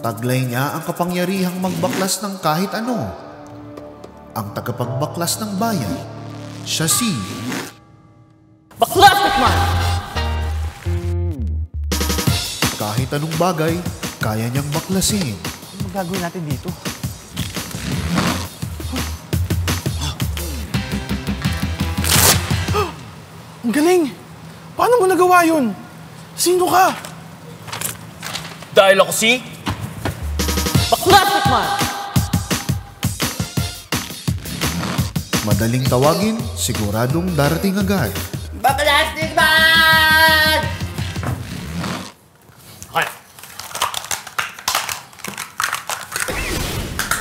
Taglay niya ang kapangyarihang magbaklas ng kahit ano. Ang tagapagbaklas ng bayan, siya si... Baklastik Man! Kahit anong bagay, kaya niyang baklasin. Ano gagawin natin dito? Ang galing! Paano mo nagawa yun? Sino ka? Dahil ako si... Baklastik Man! Madaling tawagin, siguradong darating agad. Baklastik Man! Hay!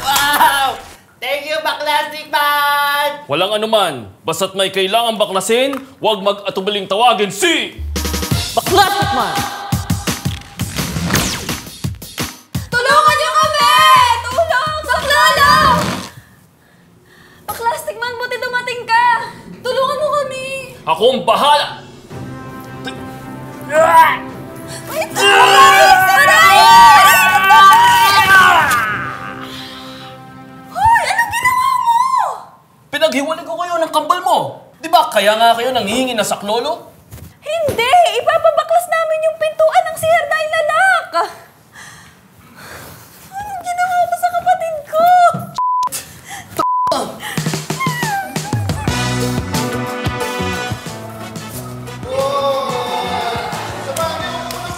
Wow! Thank you, Baklastik Man! Walang anuman. Basta't may kailangang baklasin, huwag mag-atubiling tawagin si... Baklastik Man! Tulungan niyo kami! Tulong! Tulong! Baklastik Man, buti dumating ka! Tulungan mo kami! Ako ang bahala! Wait! Hoy! Anong ginawa mo? Pinaghiwalay ko kayo ng kambal mo. Di ba kaya nga kayo nanghihingi ng saklolo? Hindi! Ipapabaklas namin yung pintuan ng CR dahil lalak! Anong ginawa mo sa kapatid ko?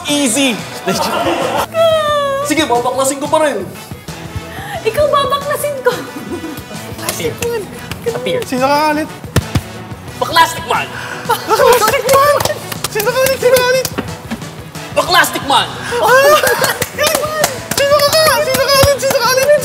Easy! Sige, babaklasin ko pa rin. Ikaw babaklasin ko! Appear. Sino ka ulit? Baklastik Man! Baklastik Man! Sino ka ulit? Sino ka ulit? Baklastik Man! Sino ka ulit? Sino ka ulit?